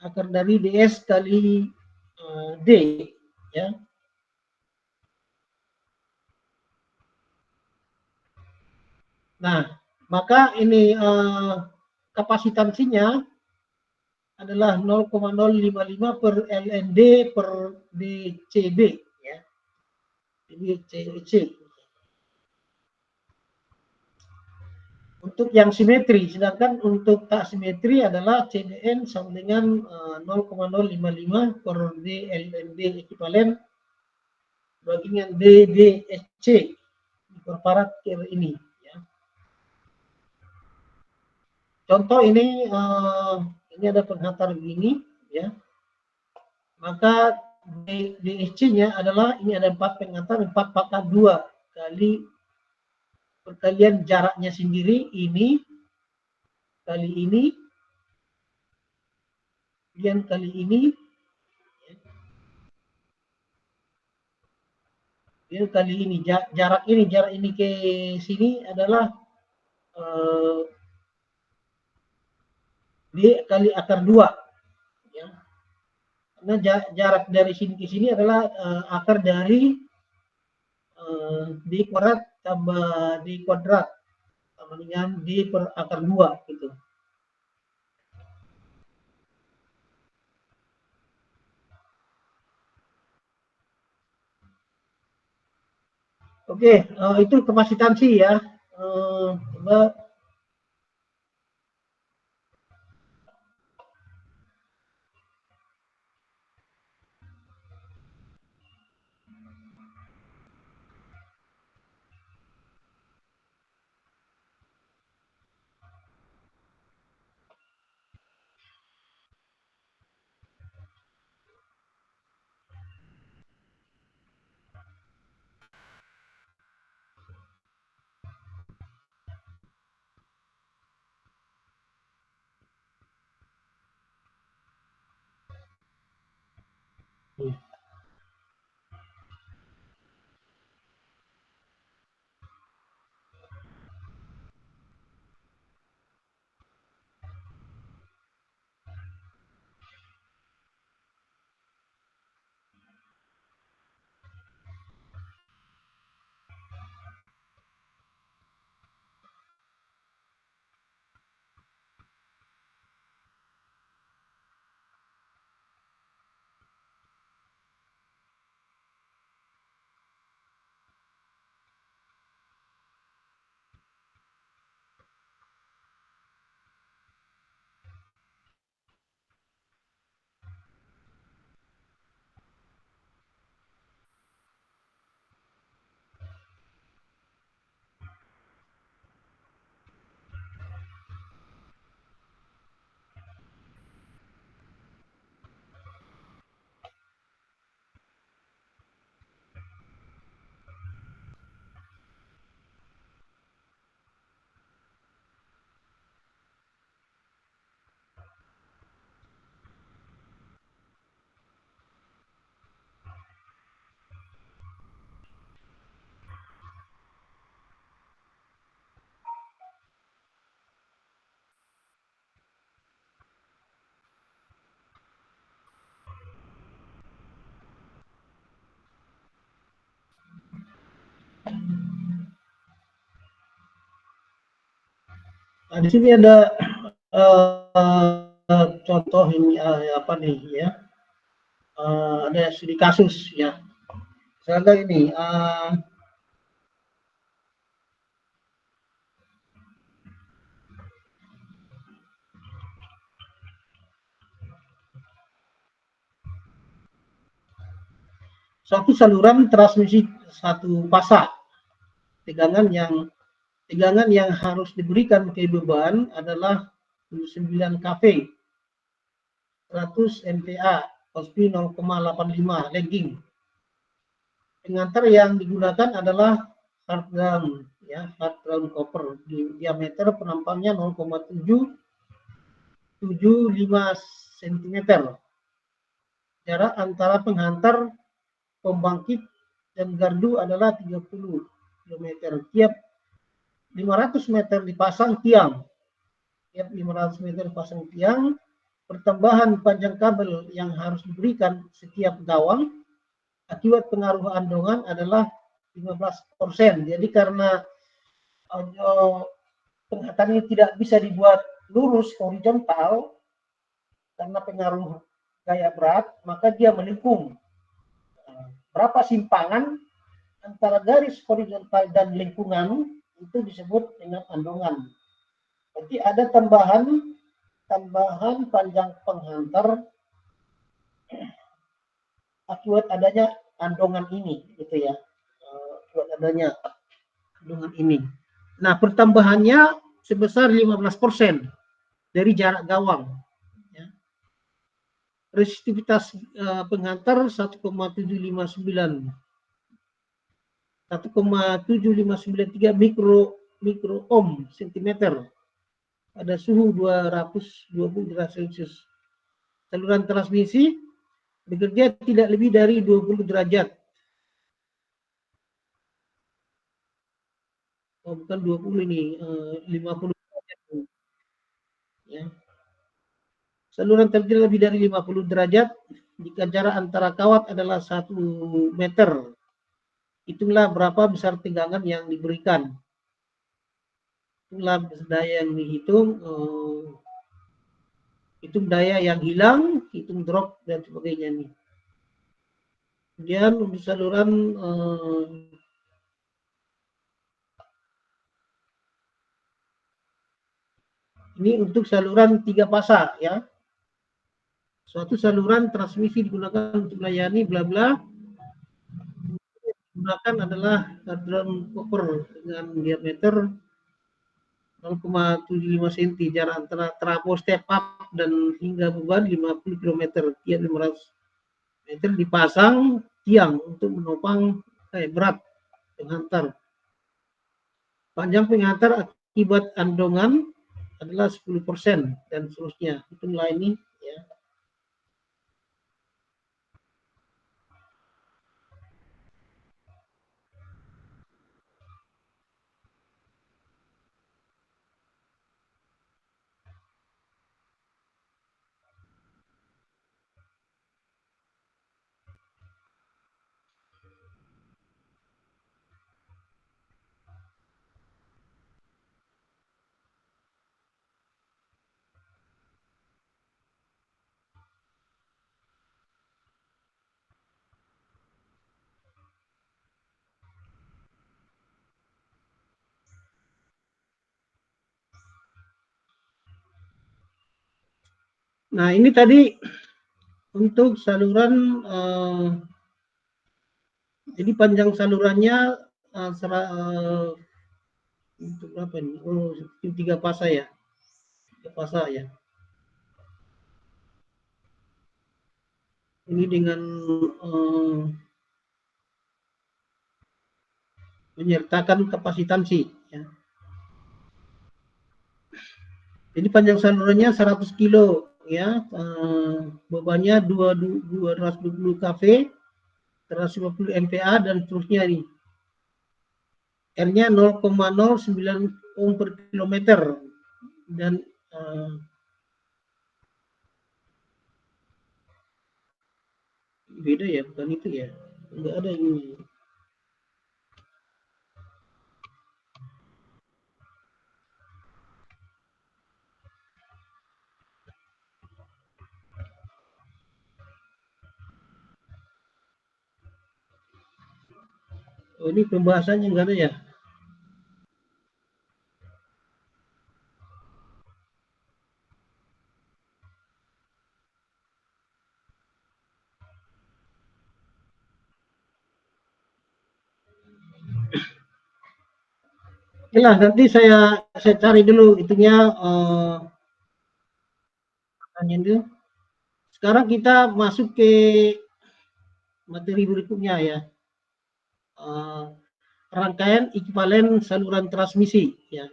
akar dari ds kali d, ya. Nah, maka ini kapasitansinya adalah 0,055 per LND per DCB, ya. DCC. Untuk yang simetri, sedangkan untuk tak simetri adalah CDN sama dengan 0,055 per DLND ekivalen bagi dengan DDSC per parat ini, ya. Contoh ini ada penghantar begini, ya. Maka DSC-nya adalah ini ada 4 penghantar, 4 pangkat 2 kali perkalian jaraknya sendiri ini kali ini kemudian kali ini kali ini jarak ini ke sini adalah D kali akar 2, ya. Karena jarak dari sini ke sini adalah akar dari D kuadrat tambah D kuadrat sama dengan D per akar 2 gitu. Oke, itu kapasitansi, ya. Coba di sini ada contoh ini apa nih, ya. Ada studi kasus, ya. Misalnya ini suatu saluran transmisi satu fasa tegangan yang harus diberikan ke beban adalah 9 kV 100 MPa Ospi 0,85 lagging. Pengantar yang digunakan adalah hard ground, ya, hard ground copper. Di diameter penampangnya 0,775 cm. Jarak antara penghantar pembangkit dan gardu adalah 30 km. Tiap 500 meter dipasang tiang. Tiap 500 meter dipasang tiang. Pertambahan panjang kabel yang harus diberikan setiap gawang akibat pengaruh andongan adalah 15%. Jadi karena pengangkatan ini tidak bisa dibuat lurus horizontal karena pengaruh gaya berat, maka dia melingkung. Berapa simpangan antara garis horizontal dan lingkungan itu disebut dengan andongan. Berarti ada tambahan panjang penghantar akibat adanya andongan ini, gitu ya. Akibat adanya andongan ini. Nah, pertambahannya sebesar 15% dari jarak gawang. Ya. Resistivitas penghantar 1,759 1,7593 mikro ohm cm pada suhu 220 derajat Celcius. Saluran transmisi bekerja tidak lebih dari 20 derajat. Oh, bukan 20 ini, 50 derajat. Ya. Saluran terjal lebih dari 50 derajat jika jarak antara kawat adalah 1 meter. Itulah berapa besar tegangan yang diberikan. Itulah daya yang dihitung, hitung daya yang hilang, hitung drop dan sebagainya nih. Kemudian untuk saluran ini untuk saluran 3 fasa ya. Suatu saluran transmisi digunakan untuk melayani bla bla. Digunakan adalah saluran koper dengan diameter 0,75 cm, jarak antara trafo step up dan hingga beban 50 km. Tiap 500 meter dipasang tiang untuk menopang berat penghantar. Panjang penghantar akibat andongan adalah 10% dan seterusnya. Itulah ini ya. Nah, ini tadi untuk saluran, jadi panjang salurannya untuk berapa ini? Oh, 3 fasa ya. 3 fasa ya. Ini dengan menyertakan kapasitansi ya. Jadi panjang salurannya 100 kilo ya, bebannya 220 kV, 150 MPa dan seterusnya nih. R-nya 0,09 ohm per kilometer dan beda ya, bukan itu ya, enggak ada ini. Oh, ini pembahasannya enggak ada ya. Jelas, nanti saya cari dulu itunya itu. Sekarang kita masuk ke materi berikutnya ya. Rangkaian ekuivalen saluran transmisi ya.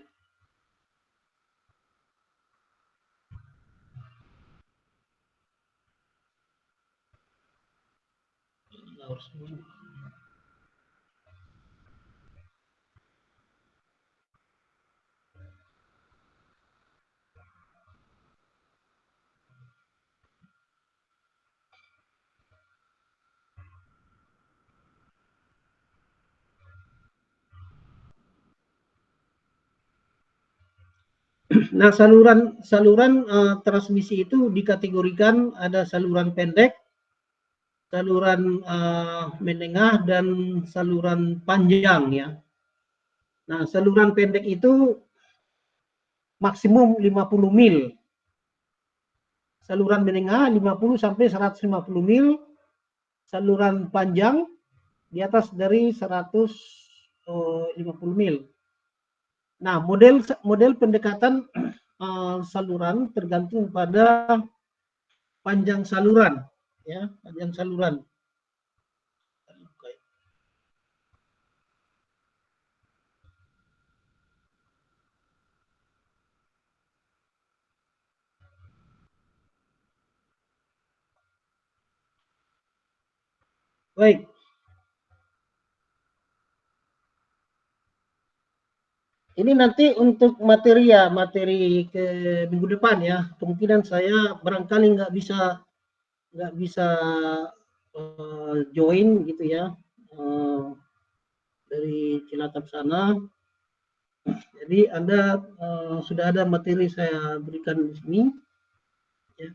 Nah, saluran transmisi itu dikategorikan ada saluran pendek, saluran menengah, dan saluran panjang ya. Nah, saluran pendek itu maksimum 50 mil. Saluran menengah 50 sampai 150 mil. Saluran panjang di atas dari 150 mil. Nah, model pendekatan saluran tergantung pada panjang saluran ya, panjang saluran. Baik. Ini nanti untuk materi ke minggu depan ya. Kemungkinan saya barangkali nggak bisa join gitu ya dari Cilacap sana. Jadi Anda sudah ada materi saya berikan di sini. Ya.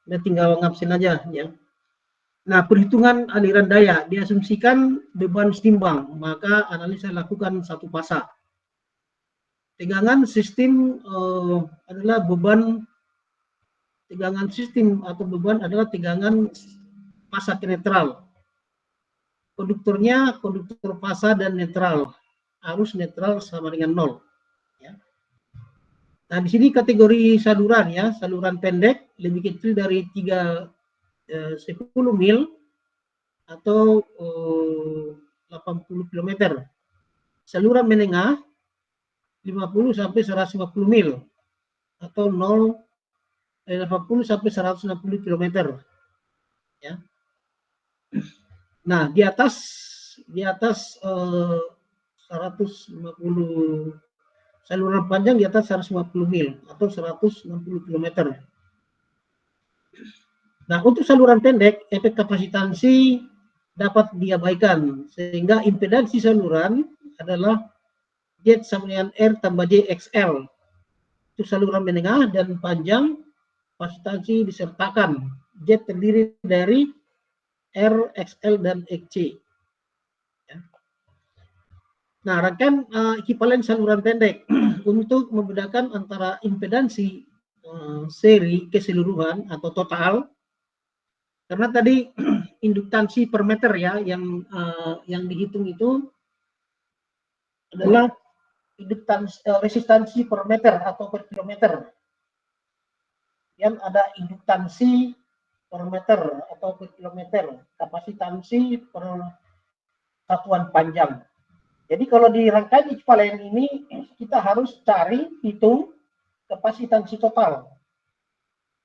Anda tinggal ngabsen aja ya. Nah, perhitungan aliran daya diasumsikan beban setimbang, maka analisa lakukan satu pasa. Tegangan sistem adalah beban. Tegangan sistem atau beban adalah tegangan pasa ke netral. Konduktornya konduktor pasa dan netral. Arus netral sama dengan 0. Ya. Nah, di sini kategori saluran ya, saluran pendek lebih kecil dari 10 mil atau 80 km. Saluran menengah 50 sampai 150 mil atau 80 sampai 160 km. Ya. Nah, di atas 150 saluran panjang di atas 150 mil atau 160 km. Nah, untuk saluran pendek, efek kapasitansi dapat diabaikan sehingga impedansi saluran adalah Z sama dengan R tambah J XL. Untuk saluran menengah dan panjang, kapasitansi disertakan. Z terdiri dari R, XL, dan XC. Nah, rangkaian ekivalen saluran pendek untuk membedakan antara impedansi seri keseluruhan atau total, karena tadi induktansi per meter ya yang dihitung itu adalah resistansi per meter atau per kilometer. Yang ada induktansi per meter atau per kilometer, kapasitansi per satuan panjang. Jadi kalau di rangkaian ekivalen ini kita harus hitung kapasitansi total,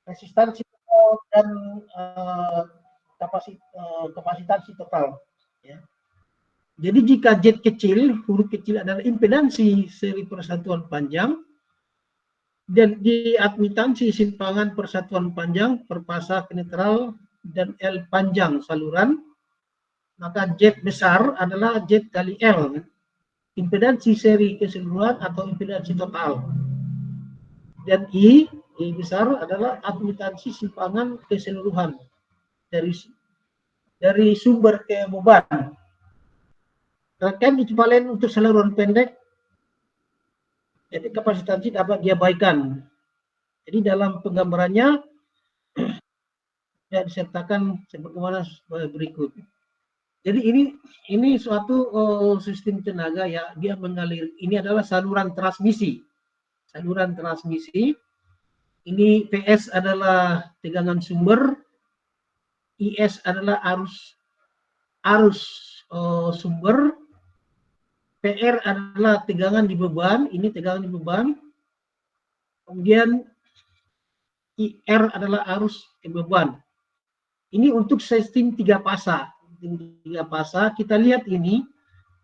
resistansi total, dan kapasitansi total. Ya. Jadi jika Z kecil, huruf kecil adalah impedansi seri persatuan panjang, dan diadmitansi simpangan persatuan panjang per pasa ke netral dan L panjang saluran, maka Z besar adalah Z kali L, impedansi seri keseluruhan atau impedansi total. Dan I besar adalah admitansi simpangan keseluruhan dari sumber ke beban. Rangkaian ekivalen untuk saluran pendek, jadi kapasitansi dapat diabaikan. Jadi dalam penggambarannya disertakan sebagaimana berikut. Jadi ini suatu sistem tenaga ya, dia mengalir. Ini adalah saluran transmisi. Saluran transmisi. Ini PS adalah tegangan sumber, IS adalah arus sumber, PR adalah tegangan di beban, ini tegangan di beban. Kemudian IR adalah arus ke beban. Ini untuk sistem 3 pasa. tiga fasa. Kita lihat ini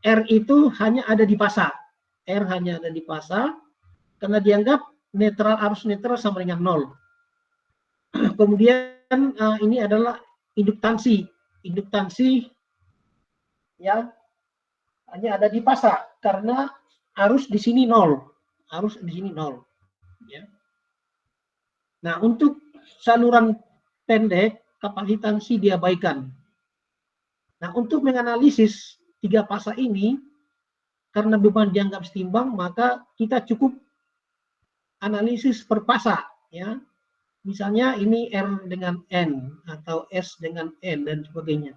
R itu hanya ada di fasa. R hanya ada di fasa karena dianggap netral, arus netral sama dengan 0. Kemudian ini adalah induktansi. Induktansi ya hanya ada di fasa karena arus di sini 0. Arus di sini 0. Ya. Nah, untuk saluran pendek, kapasitansi diabaikan. Nah, untuk menganalisis tiga fasa ini, karena beban dianggap setimbang, maka kita cukup analisis per fasa. Ya. Misalnya ini R dengan N, atau S dengan N, dan sebagainya.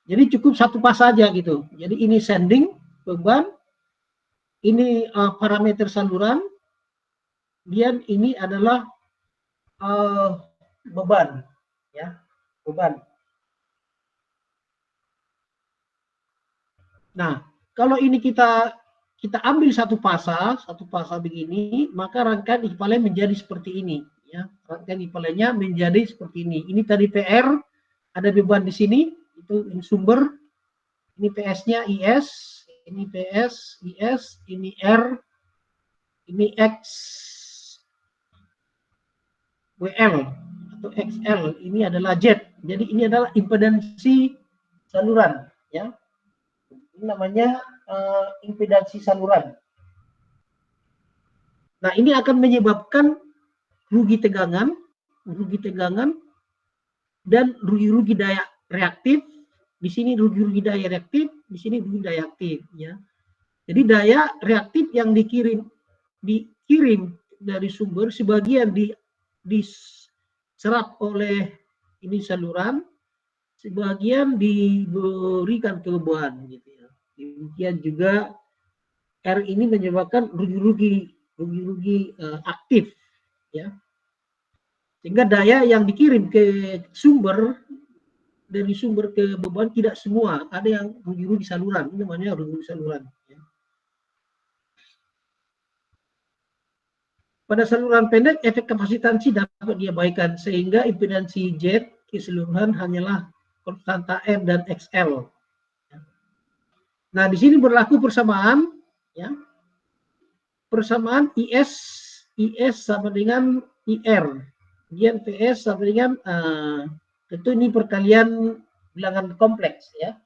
Jadi cukup satu fasa saja gitu. Jadi ini sending, beban, ini parameter saluran, dan ini adalah beban, ya, beban. Nah, kalau ini kita ambil satu fasa begini, maka rangkaian ekivalen menjadi seperti ini, ya. Rangkaian ekivalennya menjadi seperti ini. Ini tadi PR, ada beban di sini, itu ini sumber, ini PS-nya IS, ini PS, IS, ini R, ini X, WL atau XL, ini adalah Z. Jadi ini adalah impedansi saluran, ya. Ini namanya impedansi saluran. Nah, ini akan menyebabkan rugi tegangan dan rugi-rugi daya reaktif. Di sini rugi-rugi daya reaktif, di sini rugi daya aktif, ya. Jadi daya reaktif yang dikirim dari sumber, sebagian diserap oleh ini saluran, sebagian diberikan ke beban, gitu ya. Demikian juga R ini menyebabkan rugi-rugi aktif, ya. Sehingga daya yang dikirim ke sumber, dari sumber ke beban tidak semua, ada yang rugi-rugi saluran, ini namanya rugi-rugi saluran, ya. Pada saluran pendek, efek kapasitansi dapat diabaikan sehingga impedansi Z keseluruhan hanyalah konstanta M dan XL. Nah, di sini berlaku persamaan, ya. Persamaan IS sama dengan IR. Kemudian PS sama dengan tentu ini perkalian bilangan kompleks, ya.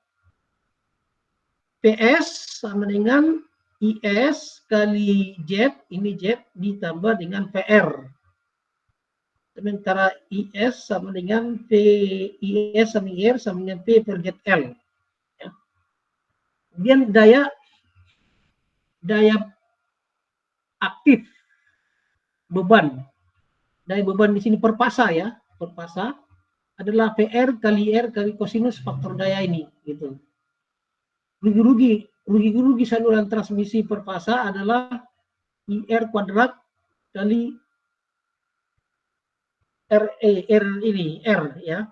PS sama dengan IS kali Z, ini Z ditambah dengan PR. Sementara IS sama dengan IS sama IR sama dengan P per ZL. Ya. Kemudian daya aktif beban. Daya beban di sini per fasa, ya. Per fasa adalah PR kali R kali kosinus faktor daya ini, gitu. Rugi-rugi saluran transmisi per fasa adalah IR kuadrat kali R ini, R, ya.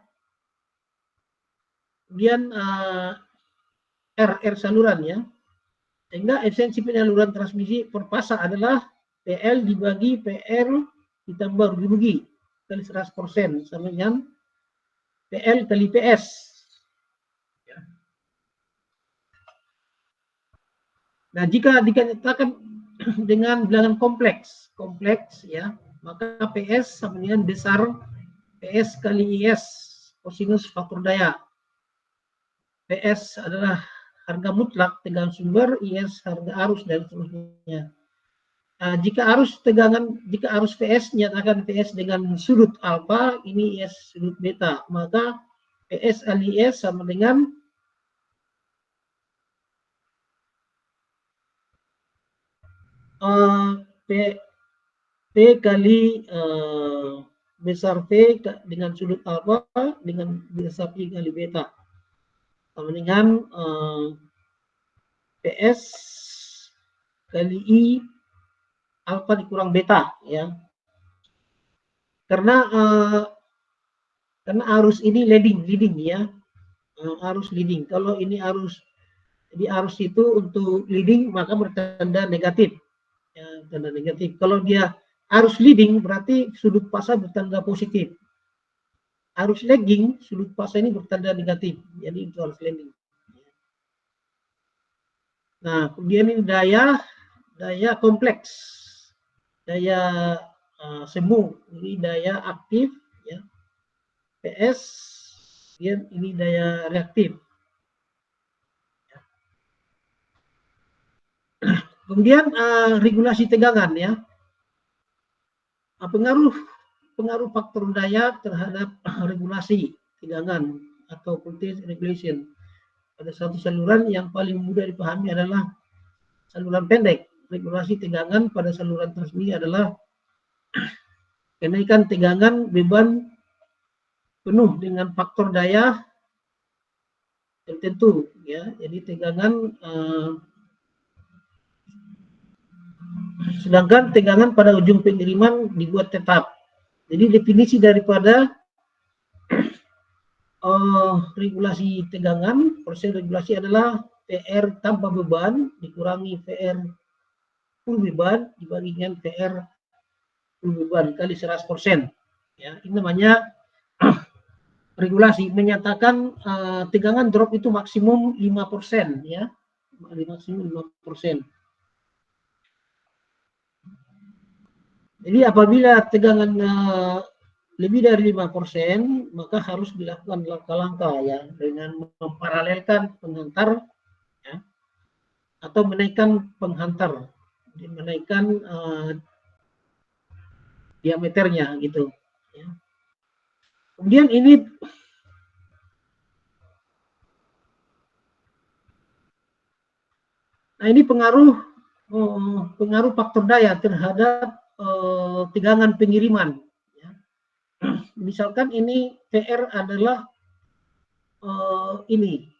Kemudian R saluran, ya. Sehingga efisiensi penyaluran transmisi per fasa adalah PL dibagi PR ditambah rugi-rugi kali 100% sama dengan PL kali PS. Nah, jika dikatakan dengan bilangan kompleks, ya, maka PS sama dengan besar PS kali IS kosinus faktor daya. PS adalah harga mutlak tegangan sumber, IS harga arus, dan seterusnya. Nah, jika arus PS nyatakan PS dengan sudut alfa, ini IS sudut beta, maka PS kali IS sama dengan P kali besar V dengan sudut alfa dengan besar I kali beta sama dengan PS kali I alfa dikurang beta, ya. Karena arus ini leading, ya. Arus leading. Kalau ini arus itu untuk leading maka bertanda negatif. Ya, tanda negatif. Kalau dia arus leading berarti sudut fasa bertanda positif. arus lagging, sudut fase ini bertanda negatif, jadi itu arus lagging. Nah, kemudian ini daya kompleks, daya semu, ini daya aktif, ya, PS, kemudian ini daya reaktif. Kemudian regulasi tegangan, ya, pengaruh faktor daya terhadap regulasi tegangan atau voltage regulation. Pada satu saluran yang paling mudah dipahami adalah saluran pendek. Regulasi tegangan pada saluran transmisi adalah kenaikan tegangan beban penuh dengan faktor daya tertentu, ya. Jadi tegangan sedangkan tegangan pada ujung pengiriman dibuat tetap. Jadi definisi daripada regulasi tegangan, proses regulasi adalah PR tanpa beban dikurangi PR full beban dibandingkan PR full beban kali 100%. Ya, ini namanya regulasi, menyatakan tegangan drop itu maksimum 5%, ya. Maksimum 5%. Jadi apabila tegangan lebih dari 5%, maka harus dilakukan langkah-langkah, ya, dengan memparalelkan penghantar, ya, atau menaikkan penghantar, menaikkan diameternya, gitu, ya. Kemudian ini pengaruh faktor daya terhadap tegangan pengiriman. Ya. Misalkan ini PR adalah ini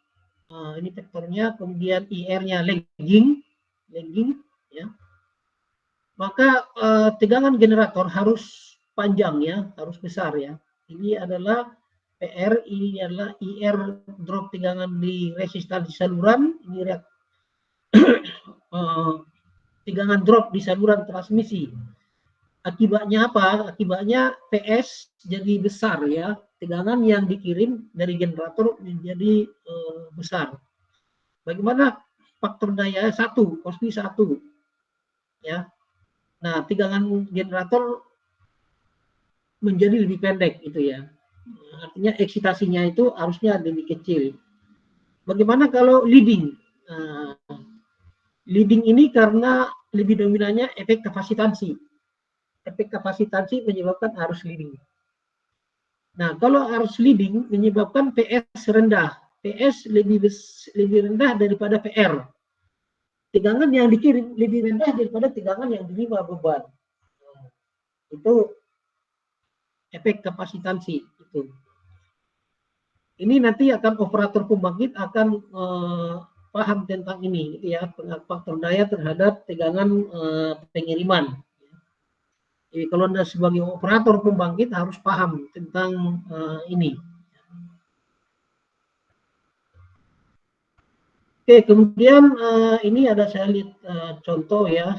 faktornya, kemudian IR-nya lagging, ya. Maka tegangan generator harus panjang, ya, harus besar, ya. Ini adalah PR, ini adalah IR drop tegangan di resistansi saluran, ini tegangan drop di saluran transmisi. Akibatnya apa? Akibatnya PS jadi besar, ya. Tegangan yang dikirim dari generator menjadi besar. Bagaimana faktor daya 1, cospi 1, ya. Nah, tegangan generator menjadi lebih pendek, itu, ya. Artinya eksitasinya itu harusnya lebih kecil. Bagaimana kalau leading? Leading ini karena lebih dominannya efek kapasitansi. Efek kapasitansi menyebabkan arus leading. Nah, kalau arus leading menyebabkan PS rendah. PS lebih rendah daripada PR. Tegangan yang dikirim lebih rendah daripada tegangan yang diterima beban. Itu efek kapasitansi. Itu. Ini nanti akan operator pembangkit akan paham tentang ini, ya, faktor daya terhadap tegangan pengiriman. Jadi kalau Anda sebagai operator pembangkit harus paham tentang ini. Oke, kemudian ini ada saya lihat contoh, ya.